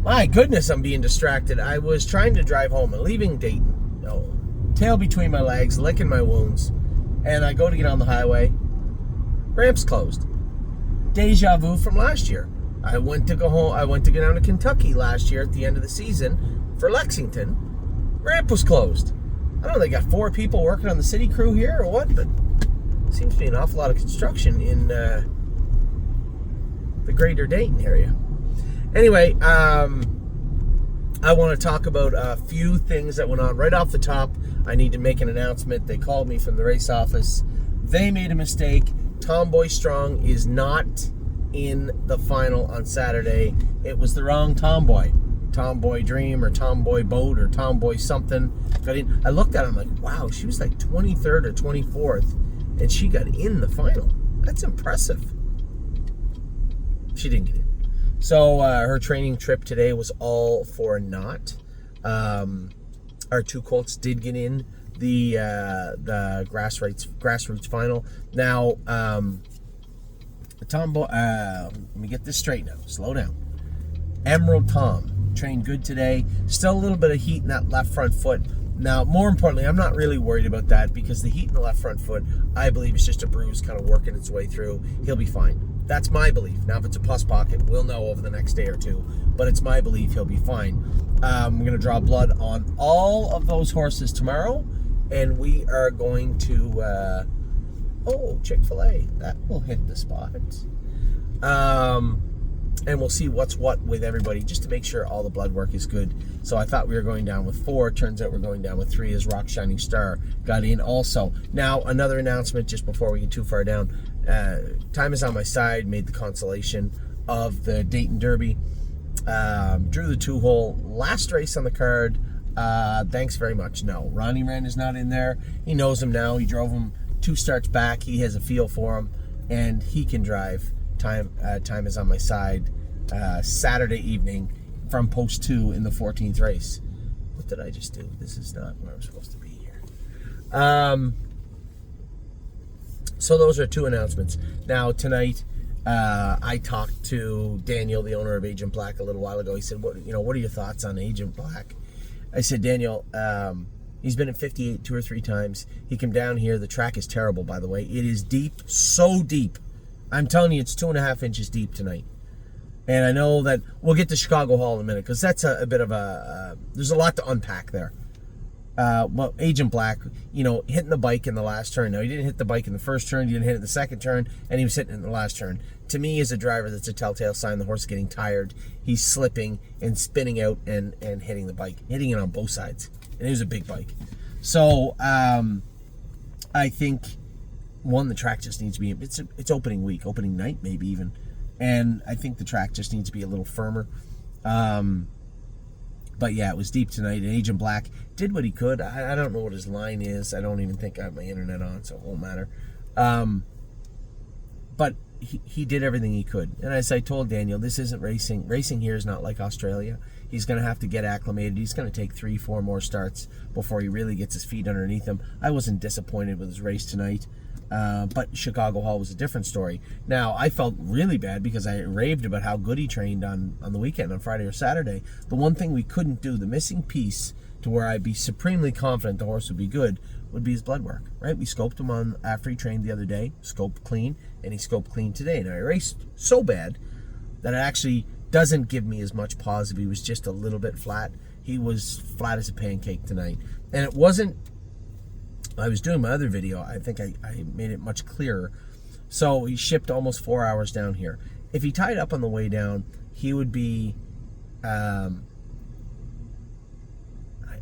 My goodness, I'm being distracted. I was trying to drive home and leaving Dayton. No, tail between my legs, licking my wounds. And I go to get on the highway. Ramp's closed. Deja vu from last year. I went to go home. I went to go down to Kentucky last year at the end of the season for Lexington. Ramp was closed. I don't know, they got 4 people working on the city crew here or what, but seems to be an awful lot of construction in the greater Dayton area. Anyway, I want to talk about a few things that went on. Right off the top, I need to make an announcement. They called me from the race office. They made a mistake. Tomboy Strong is not in the final on Saturday. It was the wrong Tomboy. Tomboy Dream or Tomboy Boat or Tomboy something got in. I looked at it, I'm like, wow, she was like 23rd or 24th, and she got in the final. That's impressive. She didn't get in. So her training trip today was all for naught. Our 2 colts did get in the grassroots final. Now, Tomboy, let me get this straight now. Slow down. Emerald Tom trained good today. Still a little bit of heat in that left front foot. Now, more importantly, I'm not really worried about that because the heat in the left front foot, I believe, is just a bruise kind of working its way through. He'll be fine. That's my belief. Now, if it's a pus pocket, we'll know over the next day or two. But it's my belief he'll be fine. We're going to draw blood on all of those horses tomorrow. And we are going to... Chick-fil-A. That will hit the spot. And we'll see what's what with everybody just to make sure all the blood work is good. So I thought we were going down with 4. Turns out we're going down with 3 as Rock Shining Star got in also. Now, another announcement just before we get too far down. Time is on my side. Made the consolation of the Dayton Derby. Drew the 2-hole. Last race on the card. Thanks very much. No, Ronnie Wren is not in there. He knows him now. He drove him 2 starts back. He has a feel for him. And he can drive. Time is on my side. Saturday evening from post 2 in the 14th race. What did I just do? This is not where I'm supposed to be here. So those are 2 announcements. Now tonight, I talked to Daniel, the owner of Agent Black, a little while ago. He said, "What are your thoughts on Agent Black?" I said, "Daniel, he's been at 58 2 or 3 times. He came down here. The track is terrible, by the way. It is deep, so deep. I'm telling you, it's 2.5 inches deep tonight. And I know that we'll get to Chicago Hall in a minute because that's a bit of there's a lot to unpack there. Well, Agent Black, hitting the bike in the last turn. Now, he didn't hit the bike in the first turn, he didn't hit it in the second turn, and he was hitting it in the last turn. To me, as a driver, that's a telltale sign the horse is getting tired. He's slipping and spinning out and hitting the bike, hitting it on both sides. And it was a big bike. So, I think, one, the track just needs to be, it's opening week, opening night maybe even. And I think the track just needs to be a little firmer. But yeah, it was deep tonight, and Agent Black did what he could. I don't know what his line is. I don't even think I have my internet on, so it won't matter. But he did everything he could. And as I told Daniel, this isn't racing. Racing here is not like Australia. He's going to have to get acclimated. He's going to take 3-4 more starts before he really gets his feet underneath him. I wasn't disappointed with his race tonight. But Chicago Hall was a different story. Now, I felt really bad because I raved about how good he trained on the weekend, on Friday or Saturday. The one thing we couldn't do, the missing piece to where I'd be supremely confident the horse would be good, would be his blood work, right? We scoped him on after he trained the other day, scoped clean, and he scoped clean today. Now, he raced so bad that it actually doesn't give me as much positive. He was just a little bit flat. He was flat as a pancake tonight. And it wasn't, I was doing my other video, I think I made it much clearer. So he shipped almost 4 hours down here. If he tied up on the way down, he would be, I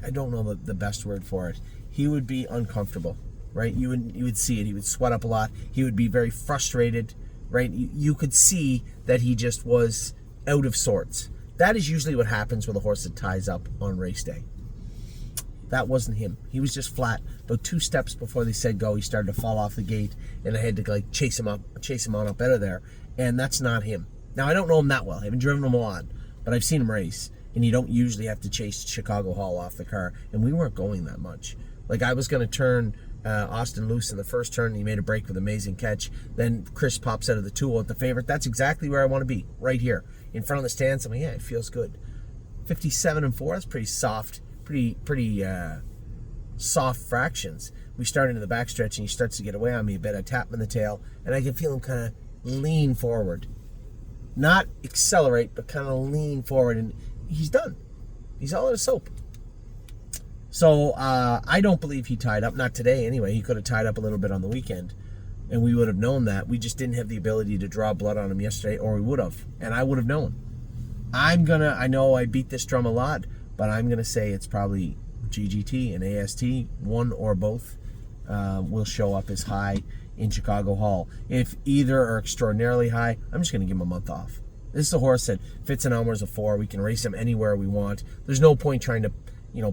don't know the best word for it. He would be uncomfortable, right? You would see it. He would sweat up a lot. He would be very frustrated, right? You could see that he just was out of sorts. That is usually what happens with a horse that ties up on race day. That wasn't him. He was just flat. About 2 steps before they said go, he started to fall off the gate, and I had to chase him on up out of there. And that's not him. Now, I don't know him that well. I haven't driven him a lot, but I've seen him race. And you don't usually have to chase Chicago Hall off the car. And we weren't going that much. Like, I was going to turn Austin loose in the first turn, and he made a break with amazing catch. Then Chris pops out of the 2-hole at the favorite. That's exactly where I want to be, right here. In front of the stands. I'm like, yeah, it feels good. 57 and 4. That's pretty soft, pretty soft fractions. We start into the backstretch and he starts to get away on me a bit. I tap him in the tail and I can feel him kind of lean forward. Not accelerate, but kind of lean forward, and he's done. He's all in a soap. So I don't believe he tied up. Not today anyway. He could have tied up a little bit on the weekend, and we would have known that. We just didn't have the ability to draw blood on him yesterday, or we would have, and I would have known. I know I beat this drum a lot, but I'm going to say it's probably GGT and AST, one or both, will show up as high in Chicago Hall. If either are extraordinarily high, I'm just going to give him a month off. This is a horse that fits in Elmer's a 4. We can race him anywhere we want. There's no point trying to,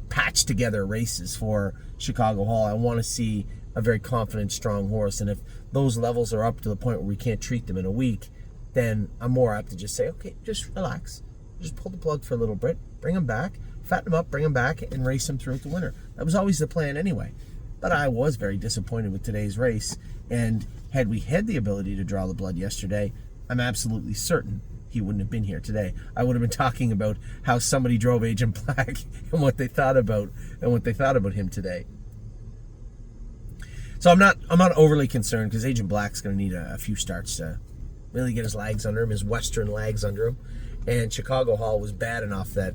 patch together races for Chicago Hall. I want to see a very confident, strong horse. And if those levels are up to the point where we can't treat them in a week, then I'm more apt to just say, okay, just relax. Just pull the plug for a little bit, bring him back, fatten him up, bring him back, and race him throughout the winter. That was always the plan anyway. But I was very disappointed with today's race, and had we had the ability to draw the blood yesterday, I'm absolutely certain he wouldn't have been here today. I would have been talking about how somebody drove Agent Black and what they thought about him today. So I'm not overly concerned, because Agent Black's going to need a few starts to really get his legs under him, his Western legs under him. And Chicago Hall was bad enough that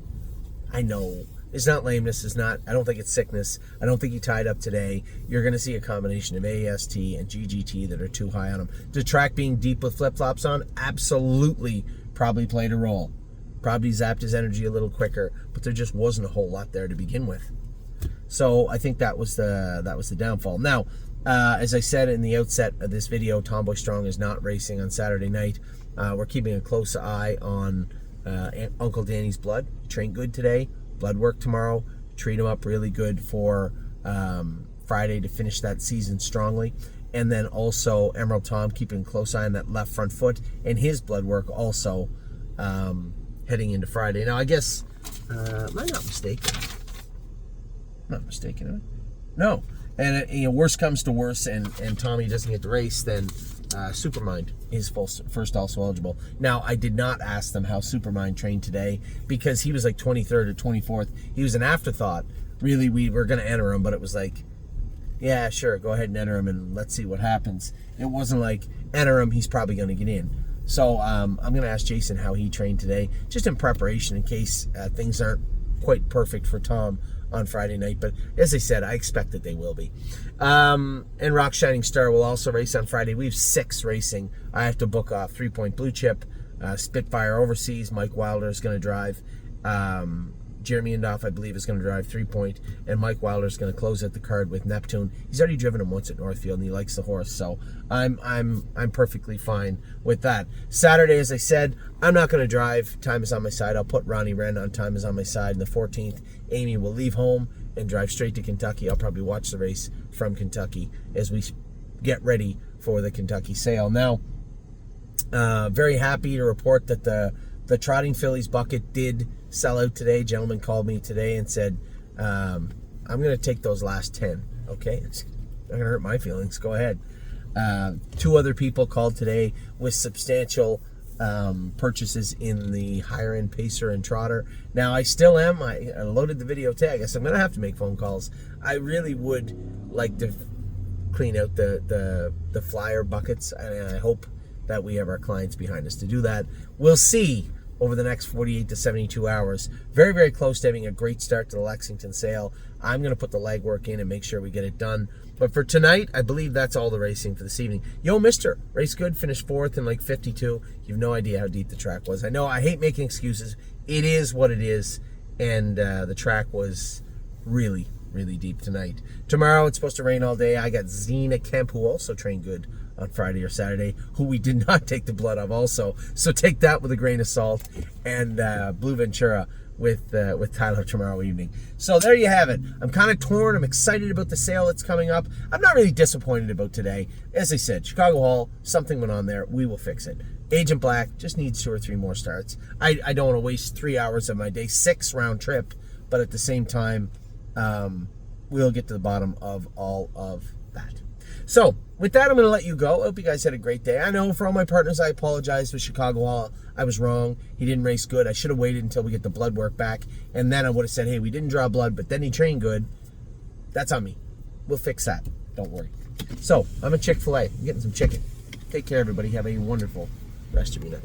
I know it's not lameness, I don't think it's sickness. I don't think he tied up today. You're going to see a combination of AST and GGT that are too high on him. The track being deep with flip-flops on, absolutely probably played a role. Probably zapped his energy a little quicker, but there just wasn't a whole lot there to begin with. So I think that was the downfall. Now, as I said in the outset of this video, Tomboy Strong is not racing on Saturday night. We're keeping a close eye on Uncle Danny's blood. He trained good today. Blood work tomorrow. Treat him up really good for Friday to finish that season strongly. And then also Emerald Tom keeping a close eye on that left front foot and his blood work also heading into Friday. Now, I guess, am I not mistaken? I'm not mistaken, am I? No. And worse comes to worse, and Tommy doesn't get to race, then Supermind is first also eligible. Now, I did not ask them how Supermind trained today, because he was like 23rd or 24th. He was an afterthought. Really, we were going to enter him, but it was like, yeah, sure, go ahead and enter him, and let's see what happens. It wasn't like, enter him, he's probably going to get in. So I'm going to ask Jason how he trained today, just in preparation in case things aren't quite perfect for Tom on Friday night. But as I said, I expect that they will be. And Rock Shining Star will also race on Friday. We have 6 racing. I have to book off 3 Point Blue Chip, Spitfire Overseas. Mike Wilder is going to drive. Jeremy Indoff, I believe, is going to drive 3 Point, and Mike Wilder is going to close out the card with Neptune. He's already driven him once at Northfield, and he likes the horse, so I'm perfectly fine with that. Saturday, as I said, I'm not going to drive. Time is on my side. I'll put Ronnie Wren on Time is on my side. And the 14th, Amy will leave home and drive straight to Kentucky. I'll probably watch the race from Kentucky as we get ready for the Kentucky sale. Now, very happy to report that the Trotting Fillies bucket did sell out today. A gentleman called me today and said, I'm going to take those last 10. Okay, it's not going to hurt my feelings. Go ahead. 2 other people called today with substantial purchases in the higher end Pacer and Trotter. Now, I still am. I loaded the video tag. I said, I'm going to have to make phone calls. I really would like to clean out the flyer buckets, and I hope that we have our clients behind us to do that. We'll see over the next 48 to 72 hours. Very, very close to having a great start to the Lexington sale. I'm going to put the legwork in and make sure we get it done. But for tonight, I believe that's all the racing for this evening. Yo, mister, race good, finished 4th in like 52. You have no idea how deep the track was. I know, I hate making excuses. It is what it is, and the track was really, really deep tonight. Tomorrow, it's supposed to rain all day. I got Zena Kemp, who also trained good on Friday or Saturday, who we did not take the blood of also. So take that with a grain of salt. And Blue Ventura with Tyler tomorrow evening. So there you have it. I'm kind of torn. I'm excited about the sale that's coming up. I'm not really disappointed about today. As I said, Chicago Hall, something went on there. We will fix it. Agent Black just needs 2 or 3 more starts. I don't want to waste 3 hours of my day, 6 round trip, but at the same time, we'll get to the bottom of all of that. So with that, I'm going to let you go. I hope you guys had a great day. I know for all my partners, I apologize for Chicago Hall. I was wrong. He didn't race good. I should have waited until we get the blood work back. And then I would have said, hey, we didn't draw blood, but then he trained good. That's on me. We'll fix that. Don't worry. So, I'm at Chick-fil-A. I'm getting some chicken. Take care, everybody. Have a wonderful rest of your night.